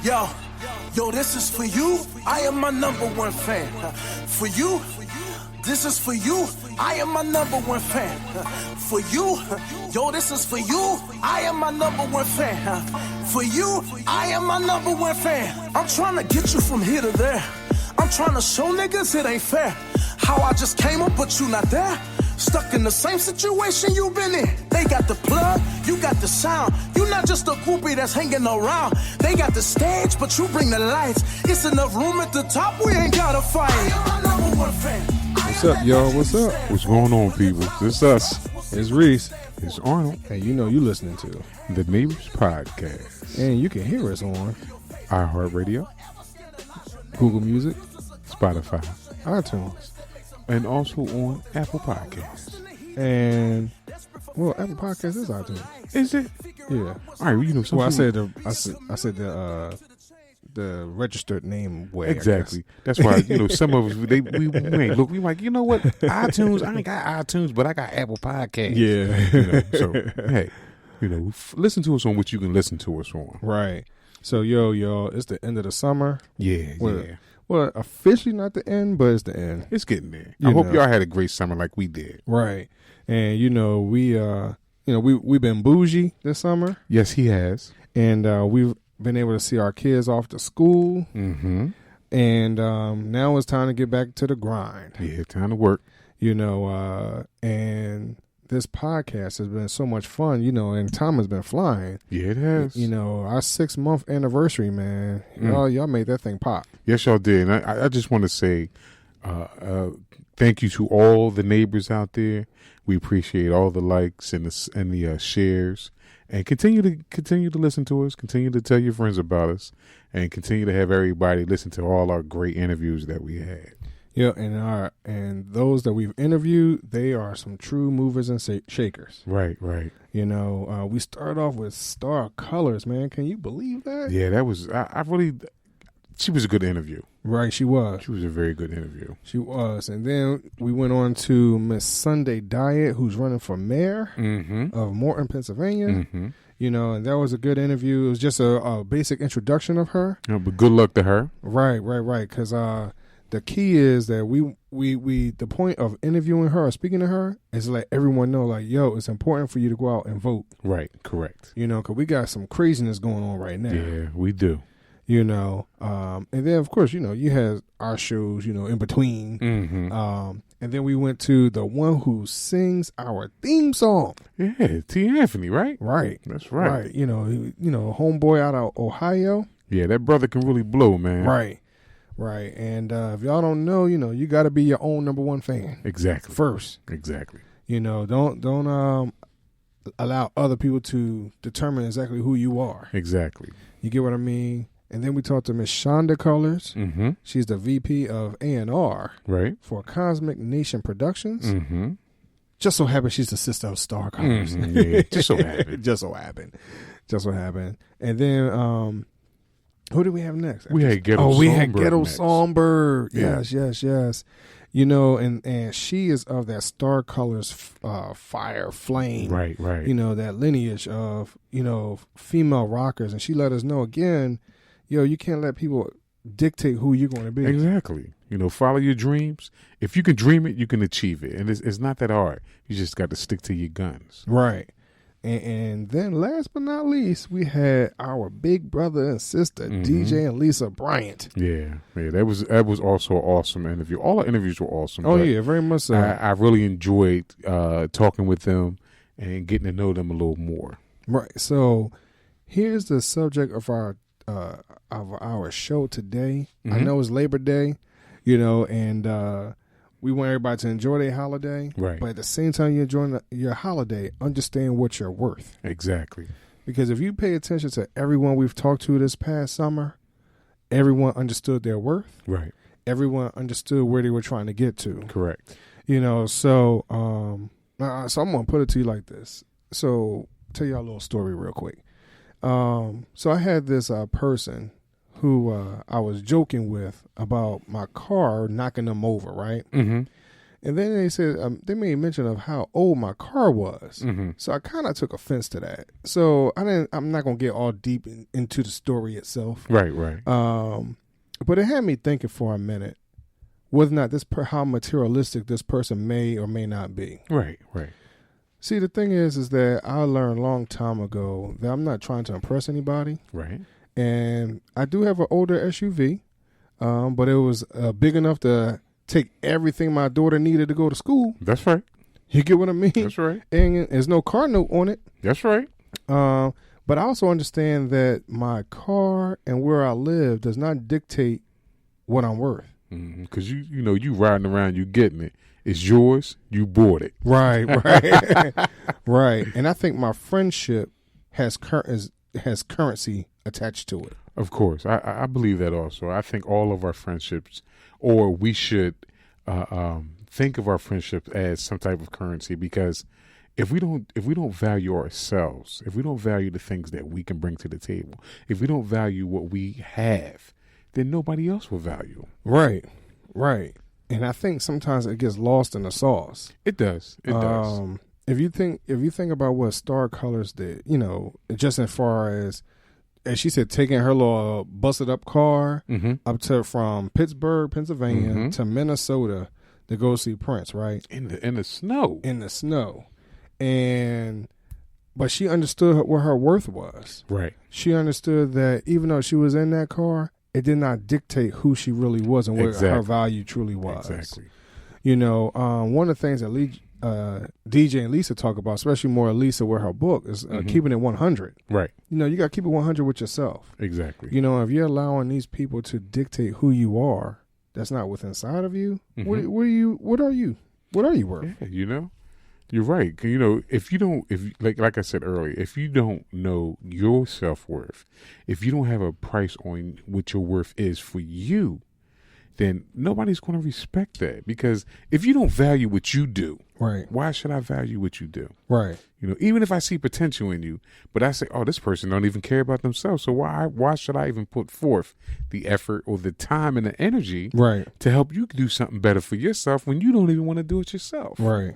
Yo, this is for you. I am my number one fan. For you, this is for you. I am my number one fan. For you, yo, this is for you. I am my number one fan. For you, I am my number one fan. I'm trying to get you from here to there. I'm trying to show niggas it ain't fair. How I just came up, but you not there. Stuck in the same situation you been in. They got the plug, you got the sound. You not just a groupie that's hanging around. They got the stage, but you bring the lights. It's enough room at the top, we ain't gotta fight. I am my number one fan. What's up, y'all? What's up? What's going on, people? It's us. It's Reese. It's Arnold. And you know you listening to The Neighbors Podcast. And you can hear us on iHeartRadio, Google Music, Spotify, iTunes, and also on Apple Podcasts. And well, Apple Podcasts is iTunes. Is it? Yeah. All right. You know, well, I said the registered name way. Exactly. That's why some of us we ain't look. We like, you know what? iTunes. I ain't got iTunes, but I got Apple Podcasts. Yeah. So hey, listen to us on what you can listen to us on. Right. So y'all, it's the end of the summer. Yeah. Well, officially not the end, but it's the end. It's getting there. I hope y'all had a great summer like we did. Right. And we've been bougie this summer. Yes, he has. And we've been able to see our kids off to school. Mm-hmm. And now it's time to get back to the grind. Yeah, time to work. And this podcast has been so much fun, and time has been flying. Yeah, it has. Our 6-month anniversary, man. Y'all made that thing pop. Yes, y'all did. And I just want to say thank you to all the neighbors out there. We appreciate all the likes and the shares. And continue to listen to us. Continue to tell your friends about us. And continue to have everybody listen to all our great interviews that we had. Yeah, and those that we've interviewed, they are some true movers and shakers. Right. We started off with Star Colors, man. Can you believe that? Yeah, that was she was a good interview. Right, she was. She was a very good interview. She was. And then we went on to Miss Sunday Diet, who's running for mayor of Morton, Pennsylvania. Mm-hmm. And that was a good interview. It was just a basic introduction of her. Yeah, but good luck to her. Right. Because the key is that we the point of interviewing her or speaking to her is to let everyone know, like, yo, it's important for you to go out and vote. Right, correct. Because we got some craziness going on right now. Yeah, we do. And then, of course, you had our shows, in between. Mm-hmm. And then we went to the one who sings our theme song. Yeah, T. Anthony, right? Right. That's right. Right. Homeboy out of Ohio. Yeah, that brother can really blow, man. Right. And if y'all don't know, you got to be your own number one fan. Exactly. First. Exactly. Don't allow other people to determine exactly who you are. Exactly. You get what I mean? And then we talked to Miss Shonda Colors. Mm-hmm. She's the VP of A&R for Cosmic Nation Productions. Mm-hmm. Just so happens she's the sister of Star Colors. Mm-hmm. Yeah, just so happened. Just so happened. And then who did we have next? We had Ghetto Songbird. Yeah. Yes. And she is of that Star Colors fire flame. Right. That lineage of, female rockers. And she let us know again, you can't let people dictate who you're going to be. Exactly. Follow your dreams. If you can dream it, you can achieve it. And it's not that hard. You just got to stick to your guns. Right. And then last but not least, we had our big brother and sister, DJ and Lisa Bryant. Yeah. That was also an awesome interview. All our interviews were awesome. Oh, yeah, very much so. I really enjoyed talking with them and getting to know them a little more. Right. So here's the subject of our show today. Mm-hmm. I know it's Labor Day, and we want everybody to enjoy their holiday. Right. But at the same time you're enjoying your holiday, understand what you're worth. Exactly. Because if you pay attention to everyone we've talked to this past summer, everyone understood their worth. Right. Everyone understood where they were trying to get to. Correct. So I'm going to put it to you like this. So tell y'all a little story real quick. So I had this person who I was joking with about my car knocking them over, right? Mm-hmm. And then they said they made mention of how old my car was. Mm-hmm. So I kind of took offense to that. So I'm not gonna get all deep into the story itself. Right, right. But it had me thinking for a minute whether or not how materialistic this person may or may not be. Right, right. See, the thing is that I learned a long time ago that I'm not trying to impress anybody. Right. And I do have an older SUV, but it was big enough to take everything my daughter needed to go to school. That's right. You get what I mean? That's right. And there's no car note on it. That's right. But I also understand that my car and where I live does not dictate what I'm worth. Because you riding around, you getting it. It's yours. You bought it. Right, right. And I think my friendship has currency attached to it. Of course, I believe that also. I think all of our friendships, or we should think of our friendships as some type of currency, because if we don't value ourselves, if we don't value the things that we can bring to the table, if we don't value what we have, then nobody else will value. Right. And I think sometimes it gets lost in the sauce. It does. It does. If you think about what Star Colors did, just as far as she said, taking her little busted up car up to from Pittsburgh, Pennsylvania to Minnesota to go see Prince, right? In the snow. In the snow. But she understood what her worth was. Right. She understood that even though she was in that car, it did not dictate who she really was and what her value truly was. Exactly. One of the things that DJ and Lisa talk about, especially more Lisa with her book, is keeping it 100. Right. You got to keep it 100 with yourself. Exactly. If you're allowing these people to dictate who you are, that's not what's inside of you. What are you worth? Yeah, you're right. If like I said earlier, if you don't know your self-worth, if you don't have a price on what your worth is for you, then nobody's going to respect that. Because if you don't value what you do, right, why should I value what you do? Right. Even if I see potential in you, but I say, oh, this person don't even care about themselves, so why should I even put forth the effort or the time and the energy to help you do something better for yourself when you don't even want to do it yourself? Right.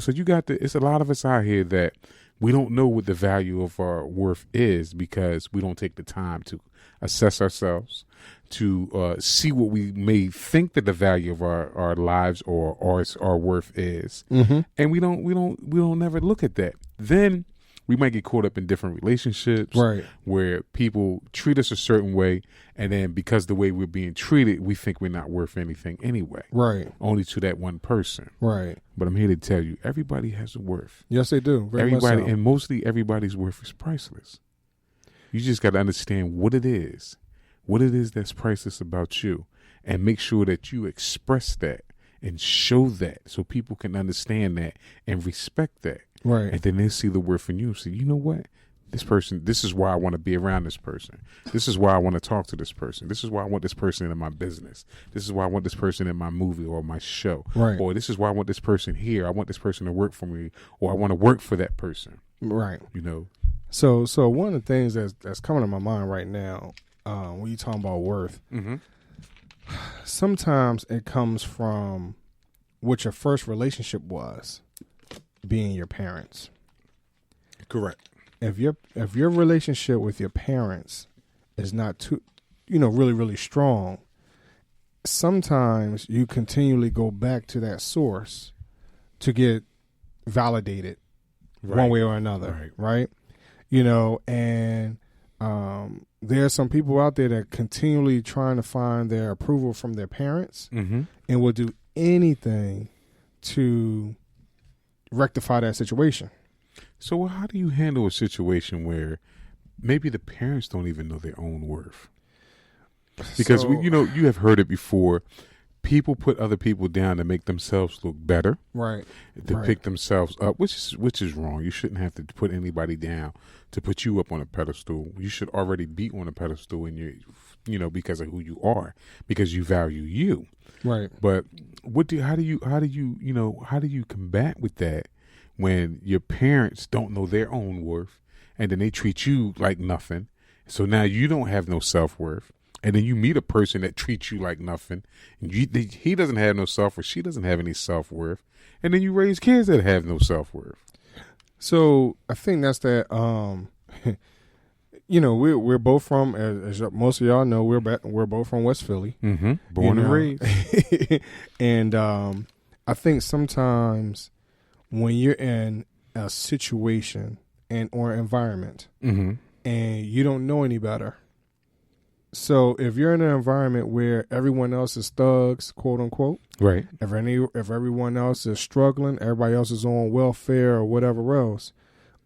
So it's a lot of us out here that we don't know what the value of our worth is because we don't take the time to assess ourselves, to see what we may think that the value of our lives or our worth is, and we don't never look at that. Then we might get caught up in different relationships, right, where people treat us a certain way, and then because the way we're being treated, we think we're not worth anything anyway, right, only to that one person, right. But I'm here to tell you, everybody has a worth. Yes, they do. Very everybody, much so. And mostly everybody's worth is priceless. You just got to understand what it is that's priceless about you, and make sure that you express that and show that so people can understand that and respect that. Right. And then they see the worth in you and say, you know what? This person, this is why I want to be around this person. This is why I want to talk to this person. This is why I want this person in my business. This is why I want this person in my movie or my show. Right. Or this is why I want this person here. I want this person to work for me, or I want to work for that person. Right. So one of the things that's coming to my mind right now, when you talking about worth, sometimes it comes from what your first relationship was, being your parents. correct. If your relationship with your parents is not too, really, really strong, sometimes you continually go back to that source to get validated one way or another, right? And there are some people out there that continually trying to find their approval from their parents and will do anything to rectify that situation. So how do you handle a situation where maybe the parents don't even know their own worth? Because you have heard it before. People put other people down to make themselves look better, right? To pick themselves up, which is wrong. You shouldn't have to put anybody down to put you up on a pedestal. You should already be on a pedestal in your, because of who you are, because you value you, right? But how do you combat with that when your parents don't know their own worth and then they treat you like nothing? So now you don't have no self-worth. And then you meet a person that treats you like nothing. And he doesn't have no self-worth. She doesn't have any self-worth. And then you raise kids that have no self-worth. So I think that's that. We're both from, as most of y'all know, we're both from West Philly. Mm-hmm. Born and raised. And I think sometimes when you're in a situation or environment mm-hmm. and you don't know any better. So if you're in an environment where everyone else is thugs, quote unquote, right? If everyone else is struggling, everybody else is on welfare or whatever else.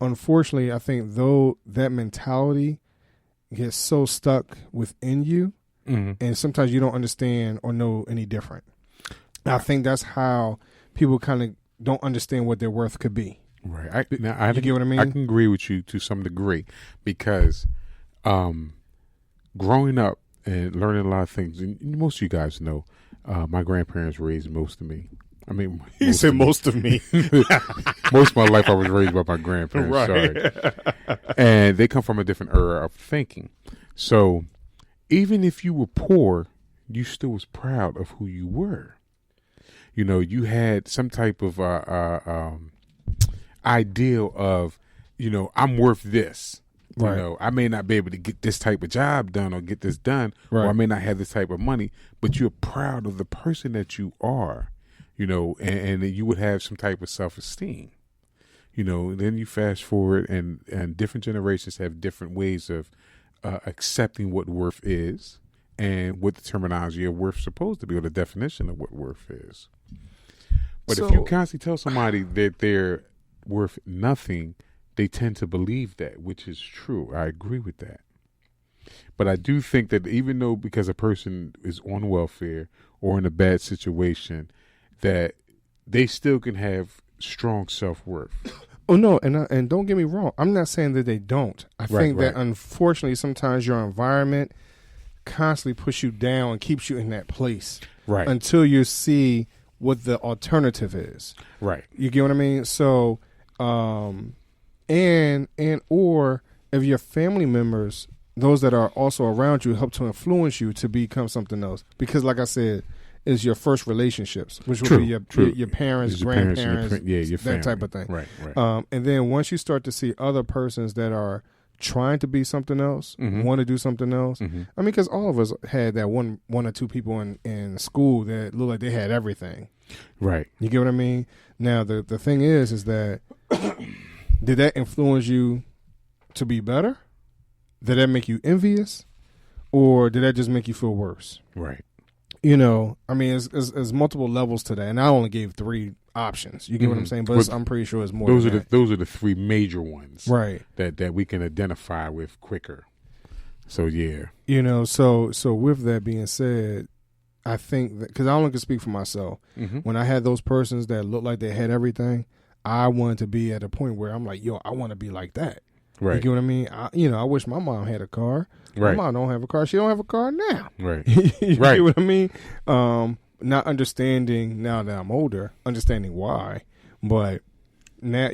Unfortunately, I think though that mentality gets so stuck within you, mm-hmm. and sometimes you don't understand or know any different. I think that's how people kind of don't understand what their worth could be. Right. You get what I mean? I can agree with you to some degree because growing up and learning a lot of things, and most of you guys know, my grandparents raised most of me. I mean, you said most of me. Most of my life I was raised by my grandparents. Right. Sorry. And they come from a different era of thinking. So even if you were poor, you still was proud of who you were. You know, you had some type of ideal of, I'm worth this. Right. I may not be able to get this type of job done or get this done, right. or I may not have this type of money, but you're proud of the person that you are, and you would have some type of self-esteem. Then you fast forward and different generations have different ways of accepting what worth is and what the terminology of worth is supposed to be, or the definition of what worth is. But if you constantly tell somebody that they're worth nothing, they tend to believe that, which is true. I agree with that. But I do think that even though because a person is on welfare or in a bad situation, that they still can have strong self-worth. Oh, no, and don't get me wrong. I'm not saying that they don't. I think that unfortunately sometimes your environment constantly push you down and keeps you in that place. Right. Until you see what the alternative is. Right. You get what I mean? So, or if your family members, those that are also around you, help to influence you to become something else. Because like I said, it's your first relationships, which will be your parents, grandparents, your family. That type of thing. Right. And then once you start to see other persons that are trying to be something else, mm-hmm. want to do something else. Mm-hmm. I mean, because all of us had that one or two people in school that looked like they had everything. Right. You get what I mean? Now, the thing is that did that influence you to be better? Did that make you envious? Or did that just make you feel worse? Right. I mean, there's multiple levels to that, and I only gave 3 options. You get what I'm saying? But I'm pretty sure it's more. Those are the 3 major ones, right? That we can identify with quicker. So yeah, So with that being said, I think that because I only can speak for myself. mm-hmm. When I had those persons that looked like they had everything, I wanted to be at a point where I'm like, yo, I want to be like that. Right. You get what I mean? I wish my mom had a car. Right. My mom don't have a car. She don't have a car now. Right. You right. get what I mean? Not understanding now that I'm older, understanding why, but now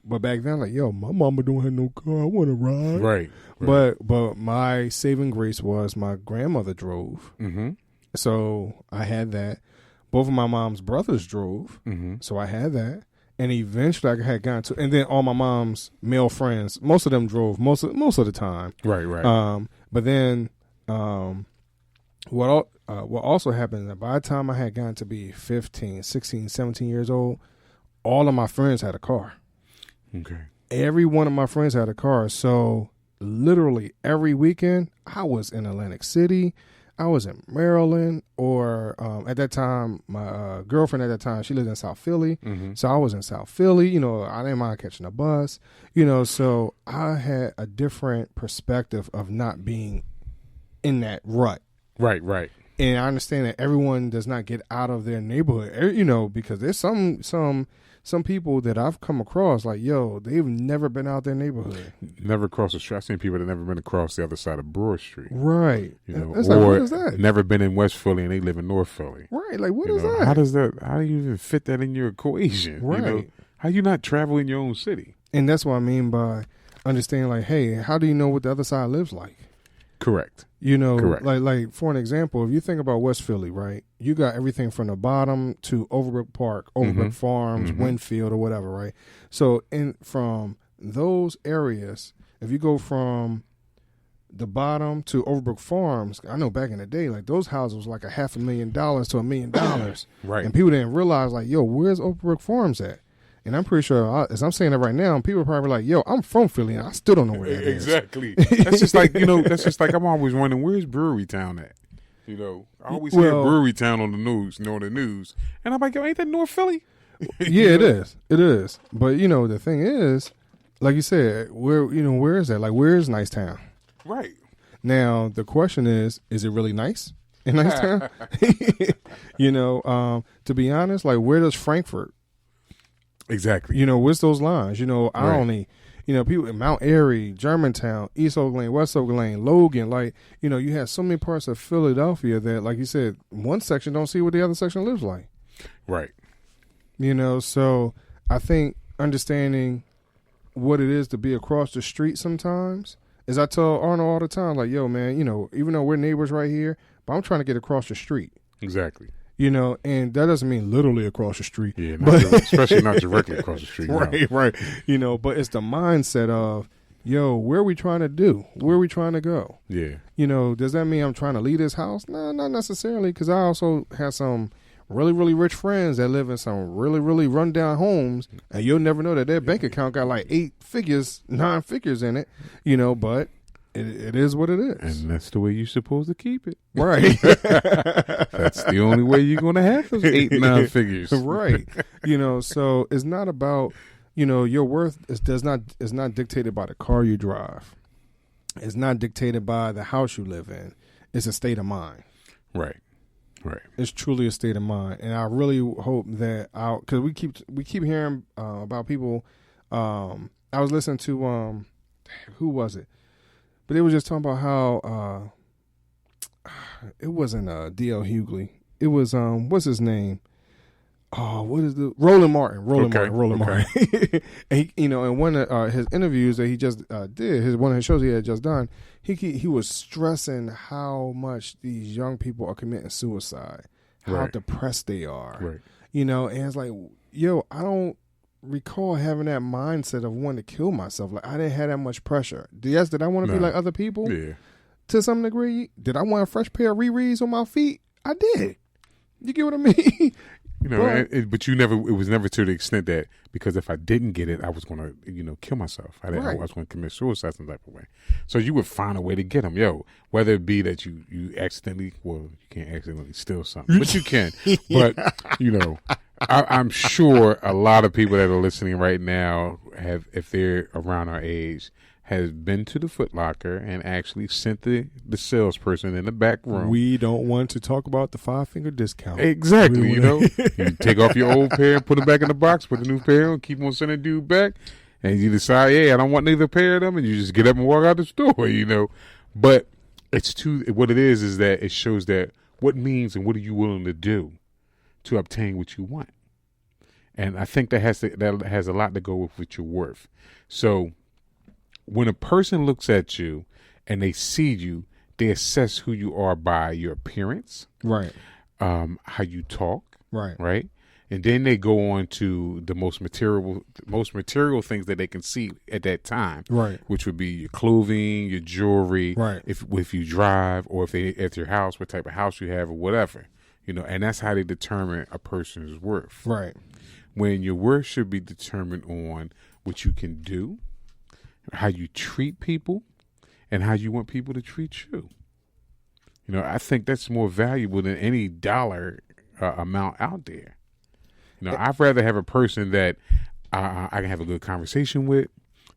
but back then, like, yo, my mama don't have no car. I want to ride. Right. But my saving grace was my grandmother drove, mm-hmm. so I had that. Both of my mom's brothers drove, mm-hmm. so I had that. And eventually I had gotten to, and then all my mom's male friends, most of them drove most of the time. Right. But then, what also happened is that by the time I had gotten to be 15, 16, 17 years old, all of my friends had a car. Okay. Every one of my friends had a car. So literally every weekend I was in Atlantic City. I was in Maryland, or at that time, my girlfriend at that time, she lived in South Philly. Mm-hmm. So I was in South Philly. I didn't mind catching a bus. So I had a different perspective of not being in that rut. Right. And I understand that everyone does not get out of their neighborhood, because there's some people that I've come across, like, yo, they've never been out their neighborhood. Never crossed the street. I've seen people that never been across the other side of Broad Street. Right. It's or like, what is that? Never been in West Philly and they live in North Philly. Right. Like, what is that? How do you even fit that in your equation? Right. How you not travel in your own city? And that's what I mean by understanding, like, hey, how do you know what the other side lives like? Correct. You know, Correct. like for an example, if you think about West Philly, right? You got everything from the bottom to Overbrook Park, Overbrook Farms, Winfield, or whatever, right? So from those areas, if you go from the bottom to Overbrook Farms, I know back in the day, like those houses was like $500,000 to $1 million. Right. And people didn't realize, like, yo, where's Overbrook Farms at? And I'm pretty sure, as I'm saying it right now, people are probably like, yo, I'm from Philly, and I still don't know where that is. Exactly. That's just like, I'm always wondering, where's Brewery Town at? You know, I always hear Brewery Town on the news, and I'm like, yo, ain't that North Philly? Yeah, it is. It is. But, the thing is, like you said, where is that? Like, where is Nicetown? Right. Now, the question is it really nice in Nicetown? To be honest, like, where does Frankfurt? Exactly. What's those lines? Olney, people in Mount Airy, Germantown, East Oak Lane, West Oak Lane, Logan. Like, you have so many parts of Philadelphia that, like you said, one section don't see what the other section lives like. Right. So I think understanding what it is to be across the street sometimes, as I tell Arnold all the time, like, yo, man, even though we're neighbors right here, but I'm trying to get across the street. Exactly. And that doesn't mean literally across the street. Yeah, especially not directly across the street. Right, no. right. But it's the mindset of, yo, where are we trying to do? Where are we trying to go? Yeah. Does that mean I'm trying to leave this house? No, not necessarily, because I also have some really, really rich friends that live in some really, really rundown homes, and you'll never know that their bank account got like 9 figures in it, but it is what it is. And that's the way you're supposed to keep it. Right. That's the only way you're going to have those 8, 9 figures. Right. So it's not about, your worth is not dictated by the car you drive. It's not dictated by the house you live in. It's a state of mind. Right. Right. It's truly a state of mind. And I really hope that because we keep hearing about people. I was listening to who was it? But they were just talking about how it wasn't D.L. Hughley. It was what's his name? Oh, what is the Roland Martin? Martin. And he, in one of his interviews that he just did, one of his shows he had just done, he was stressing how much these young people are committing suicide, how depressed they are. Right. And it's like, yo, I don't recall having that mindset of wanting to kill myself. Like, I didn't have that much pressure. Yes, did I want to be like other people? Yeah. To some degree. Did I want a fresh pair of Riri's on my feet? I did. You get what I mean? But it was never to the extent that, because if I didn't get it, I was going to, kill myself. I was going to commit suicide some type of way. So you would find a way to get them, whether it be that you accidentally, well, you can't accidentally steal something, but you can. But, I'm sure a lot of people that are listening right now if they're around our age, has been to the Foot Locker and actually sent the salesperson in the back room. We don't want to talk about the 5-finger discount. Exactly, you take off your old pair, put it back in the box, put the new pair on, keep on sending dude back, and you decide, hey, I don't want neither pair of them, and you just get up and walk out the store, But what it is that it shows that what means and what are you willing to do to obtain what you want. And I think that has a lot to go with your worth. So when a person looks at you and they see you, they assess who you are by your appearance, right? How you talk, right, and then they go on to the most material things that they can see at that time, right? Which would be your clothing, your jewelry, right? If you drive, or if they at your house, what type of house you have, or whatever, and that's how they determine a person's worth, right? When your worth should be determined on what you can do, how you treat people, and how you want people to treat you. I think that's more valuable than any dollar amount out there. I'd rather have a person that I can have a good conversation with,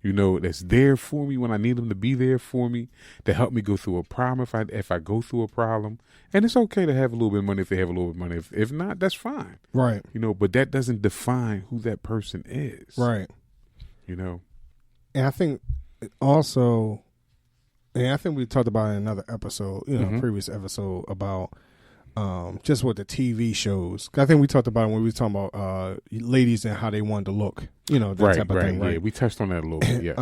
that's there for me when I need them to be there for me, to help me go through a problem if I go through a problem. And it's okay to have a little bit of money if they have a little bit of money. If not, that's fine. Right. But that doesn't define who that person is. Right. And I think also, and I think we talked about in another episode, previous episode about just what the TV shows. I think we talked about it when we were talking about ladies and how they wanted to look, that type of thing. Right. Yeah, we touched on that a little bit. Yes.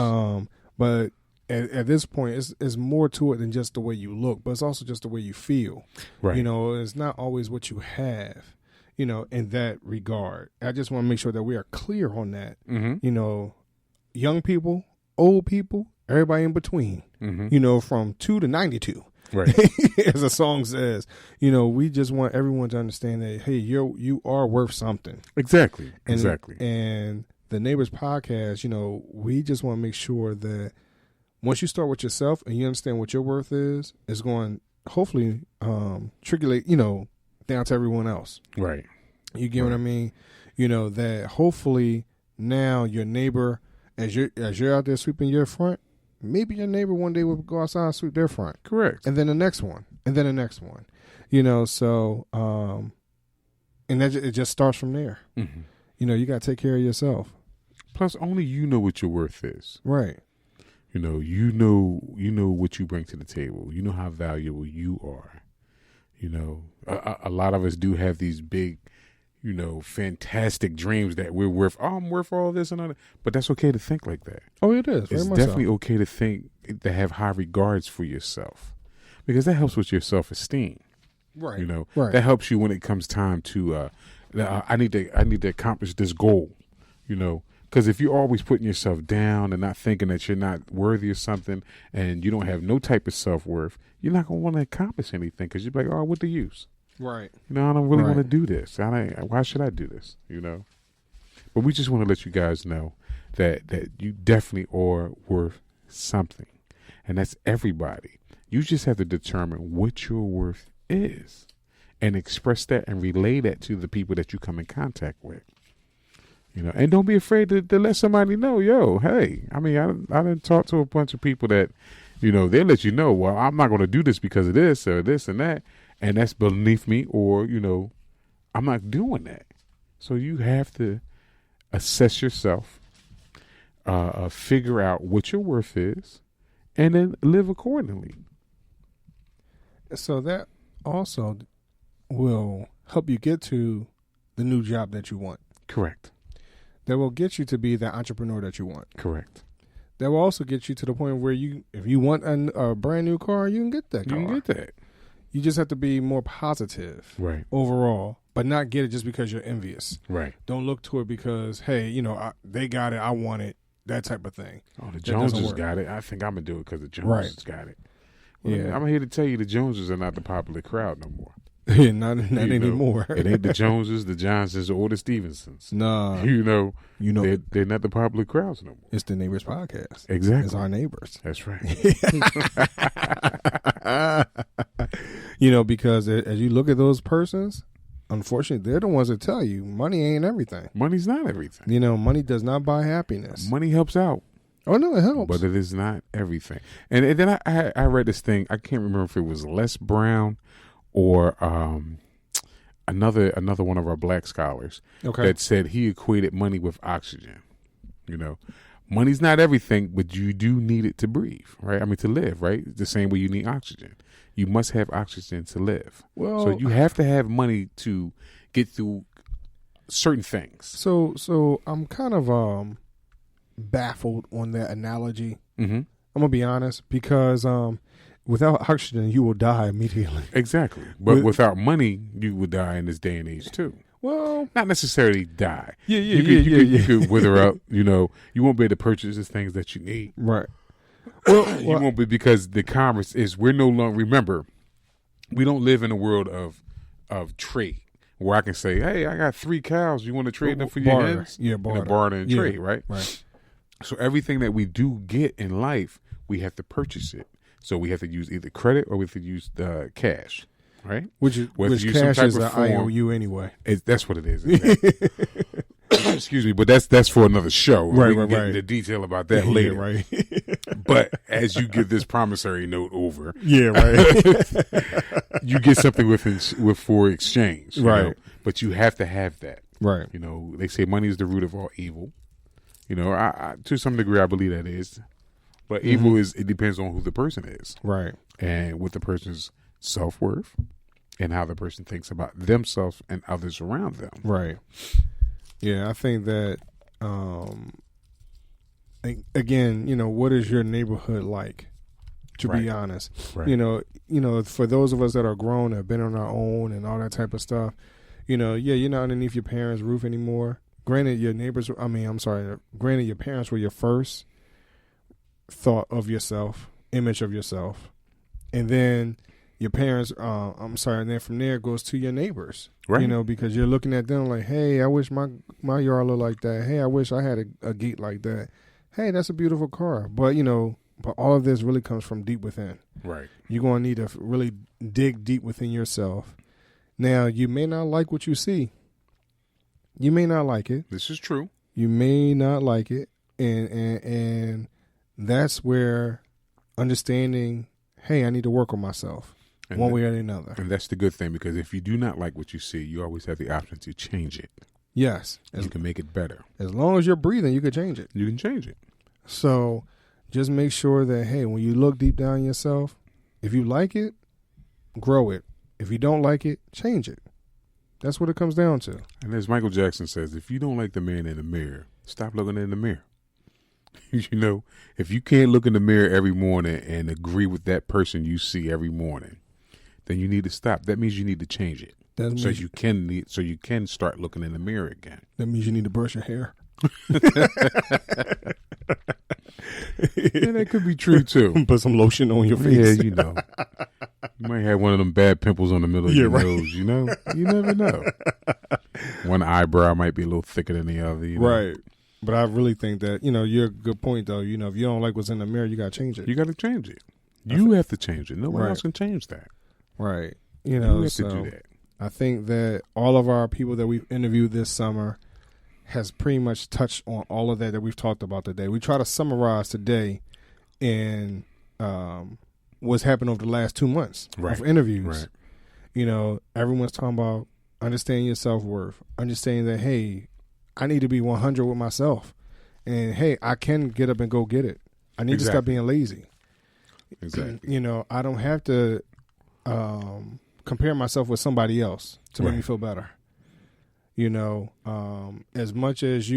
But at this point, it's more to it than just the way you look, but it's also just the way you feel. Right. You know, it's not always what you have, you know, in that regard. I just want to make sure that we are clear on that. Mm-hmm. You know, young people, old people, everybody in between, you know, from 2 to 92. Right. As the song says, you know, we just want everyone to understand that, hey, you are worth something. Exactly. And, Exactly. And the Neighbors Podcast, you know, we just want to make sure that once you start with yourself and you understand what your worth is, it's going hopefully triculate, you know, down to everyone else. Right. You get what I mean? You know, that hopefully now your neighbor, as you're out there sweeping your front, maybe your neighbor one day will go outside and sweep their front. Correct. And then the next one. And then the next one. You know, so, and that it just starts from there. Mm-hmm. You know, you got to take care of yourself. Plus, only you know what your worth is. Right. You know what you bring to the table. You know how valuable you are. You know, a lot of us do have these big, you know, fantastic dreams that we're worth. Oh, I'm worth all this and all that. But that's okay to think like that. Oh, it is. It's definitely okay to think, to have high regards for yourself, because that helps with your self-esteem. Right. You know, right. That helps you when it comes time to, I need to accomplish this goal, you know, because if you're always putting yourself down and not thinking that you're not worthy of something and you don't have no type of self-worth, you're not going to want to accomplish anything, because you're like, oh, what the use? Right. You know, I don't really want to do this. Why should I do this? You know, but we just want to let you guys know that you definitely are worth something, and that's everybody. You just have to determine what your worth is and express that and relay that to the people that you come in contact with. You know, and don't be afraid to let somebody know, yo, hey, I mean, I done talked to a bunch of people that, you know, they'll let you know, well, I'm not going to do this because of this or this and that, and that's beneath me, or, you know, I'm not doing that. So you have to assess yourself, figure out what your worth is, and then live accordingly. So that also will help you get to the new job that you want. Correct. That will get you to be the entrepreneur that you want. Correct. That will also get you to the point where if you want a brand new car, you can get that car. You can get that. You just have to be more positive, right, overall, but not get it just because you're envious. Right. Don't look to it because, hey, you know, they got it, I want it, that type of thing. Oh, the Joneses got it. I think I'm going to do it because the Joneses got it. Well, yeah. I'm here to tell you the Joneses are not the popular crowd no more. Yeah, not anymore. It ain't the Joneses, the Johnsons, or the Stevensons. Nah. You know, they're not the popular crowds no more. It's the Neighbors Podcast. Exactly. It's our neighbors. That's right. You know, because as you look at those persons, unfortunately, they're the ones that tell you money ain't everything. Money's not everything. You know, money does not buy happiness. Money helps out. Oh, no, it helps. But it is not everything. And then I read this thing. I can't remember if it was Les Brown or another one of our black scholars that said he equated money with oxygen. You know, money's not everything, but you do need it to breathe, right? I mean, to live, right? It's the same way you need oxygen. You must have oxygen to live. Well, so you have to have money to get through certain things. So I'm kind of baffled on that analogy. Mm-hmm. I'm gonna be honest, because without oxygen, you will die immediately. Exactly. But without money, you would die in this day and age too. Well, not necessarily die. You could wither out. You know, you won't be able to purchase the things that you need. Right. Well, you won't be, because the converse is we're no longer. Remember, we don't live in a world of trade where I can say, "Hey, I got 3 cows. You want to trade them for your hens?" Yeah, barter. Barter and trade, right? Right. So everything that we do get in life, we have to purchase it. So we have to use either credit or we have to use cash, right? Which cash is an IOU anyway. That's what it is. Exactly. Excuse me, but that's for another show. Right, we can get into detail about that later. Right. But as you give this promissory note over, right, you get something with for exchange, right? Know? But you have to have that, right? You know, they say money is the root of all evil. You know, I to some degree I believe that is, but evil is, it depends on who the person is, right? And with the person's self-worth and how the person thinks about themselves and others around them, right? Yeah, I think that again, what is your neighborhood like? To be honest, Right. For those of us that are grown, have been on our own and all that type of stuff, you're not underneath your parents' roof anymore. Granted, granted, your parents were your first thought of yourself, image of yourself, and then your parents. And then from there it goes to your neighbors, Right. Because you're looking at them like, hey, I wish my yard looked like that. Hey, I wish I had a gate like that. Hey, that's a beautiful car, but But all of this really comes from deep within. Right. You're going to need to really dig deep within yourself. Now, you may not like what you see. You may not like it. This is true. You may not like it. And that's where understanding, hey, I need to work on myself one way or another. And that's the good thing, because if you do not like what you see, you always have the option to change it. Yes. You can make it better. As long as you're breathing, you can change it. You can change it. So just make sure that, hey, when you look deep down yourself, if you like it, grow it. If you don't like it, change it. That's what it comes down to. And as Michael Jackson says, if you don't like the man in the mirror, stop looking in the mirror. If you can't look in the mirror every morning and agree with that person you see every morning, then you need to stop. That means you need to change it. So you can start looking in the mirror again. That means you need to brush your hair. Yeah, that could be true too. Put some lotion on your face. Yeah, you might have one of them bad pimples on the middle of your nose. You never know. One eyebrow might be a little thicker than the other. Right. But I really think that you're a good point though. If you don't like what's in the mirror, you got to change it. You got to change it. You have to change it. Nobody else can change that. Right. You have to do that. I think that all of our people that we've interviewed this summer has pretty much touched on all of that we've talked about today. We try to summarize today in what's happened over the last 2 months of interviews. Right. Everyone's talking about understanding your self-worth, understanding that, hey, I need to be 100 with myself. And, hey, I can get up and go get it. I need to stop being lazy. Exactly. I don't have to compare myself with somebody else to make me feel better. As much as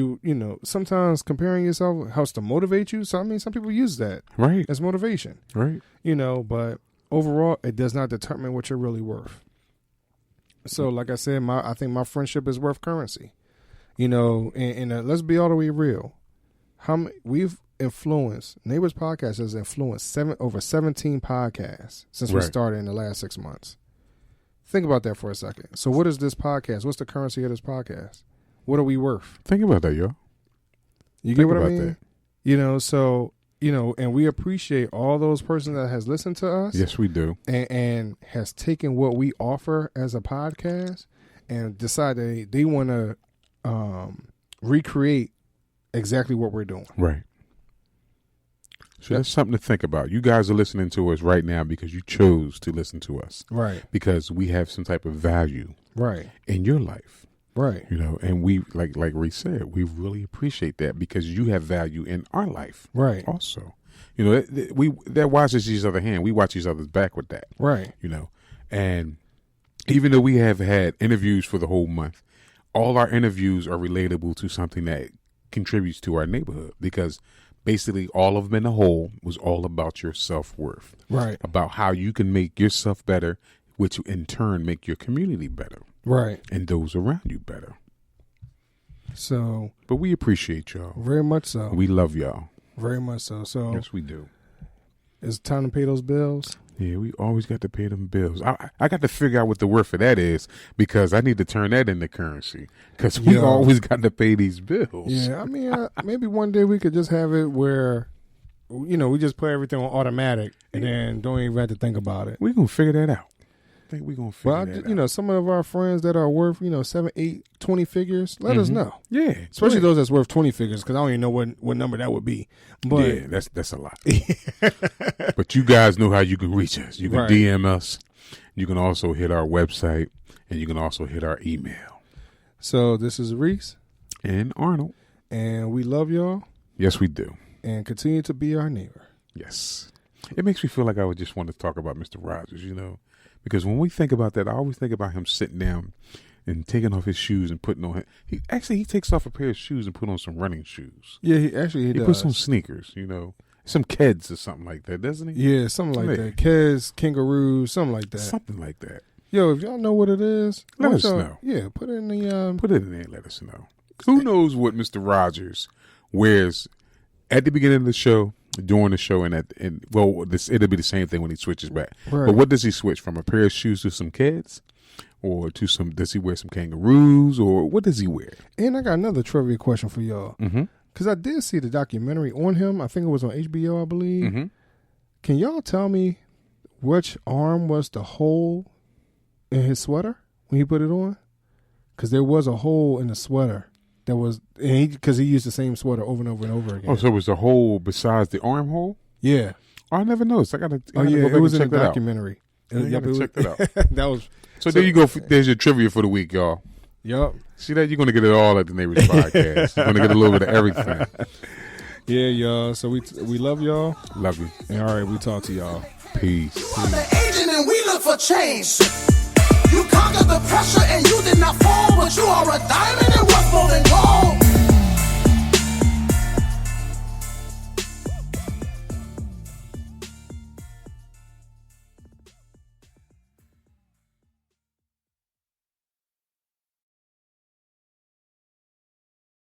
sometimes comparing yourself helps to motivate you. So, some people use that as motivation. Right. But overall, it does not determine what you're really worth. So, like I said, I think my friendship is worth currency. And let's be all the way real. We've influenced, Neighbors Podcast has influenced over 17 podcasts since we started in the last 6 months. Think about that for a second. So what is this podcast? What's the currency of this podcast? What are we worth? Think about that, yo. You get what I mean? That. And we appreciate all those persons that has listened to us. Yes, we do. And has taken what we offer as a podcast and decided they want to recreate exactly what we're doing. Right. So that's something to think about. You guys are listening to us right now because you chose to listen to us. Right. Because we have some type of value. Right. In your life. Right. And we, like Reese said, we really appreciate that because you have value in our life. Right. Also. That watches each other's hand. We watch each other's back with that. Right. And even though we have had interviews for the whole month, all our interviews are relatable to something that contributes to our neighborhood because basically all of them in a whole was all about your self-worth. Right. About how you can make yourself better, which in turn make your community better. Right. And those around you better. So. But we appreciate y'all. Very much so. We love y'all. Very much so. So. Yes, we do. It's time to pay those bills. Yeah, we always got to pay them bills. I got to figure out what the worth of that is because I need to turn that into currency because we always got to pay these bills. Yeah, maybe one day we could just have it where, we just put everything on automatic and then don't even have to think about it. We're going to figure that out. I think we're going to figure that out. Some of our friends that are worth, 7, 8, 20 figures, let us know. Yeah. Especially those that's worth 20 figures because I don't even know what number that would be. But yeah, that's a lot. But you guys know how you can reach us. You can DM us. You can also hit our website and you can also hit our email. So this is Reese. And Arnold. And we love y'all. Yes, we do. And continue to be our neighbor. Yes. It makes me feel like I would just want to talk about Mr. Rogers, Because when we think about that, I always think about him sitting down and taking off his shoes and putting on. He takes off a pair of shoes and put on some running shoes. Yeah, he does. Puts some sneakers, some Keds or something like that, doesn't he? Yeah, something like that. Keds, kangaroos, something like that. Something like that. Yo, if y'all know what it is, let us know. Yeah, put it in the put it in there and let us know. Who knows what Mr. Rogers wears at the beginning of the show, during the show, it'll be the same thing when he switches back. Right. But what does he switch from? A pair of shoes to some Keds? Or does he wear some kangaroos? Or what does he wear? And I got another trivia question for y'all. Because I did see the documentary on him. I think it was on HBO, I believe. Can y'all tell me which arm was the hole in his sweater when he put it on? Because there was a hole in the sweater that was, because he used the same sweater over and over and over again. Oh, so it was the hole besides the armhole? Yeah. Oh, I never noticed. I gotta go back it was and in check the documentary. Check that out. That was. So there you go. There's your trivia for the week, y'all. Yup. See that? You're going to get it all at the Neighbors Podcast. You're going to get a little bit of everything. Yeah, y'all. So we love y'all. Love you. And all right, we talk to y'all. Peace. You are the agent and we look for change. You conquered the pressure and you did not fall, but you are a diamond and worth more than gold.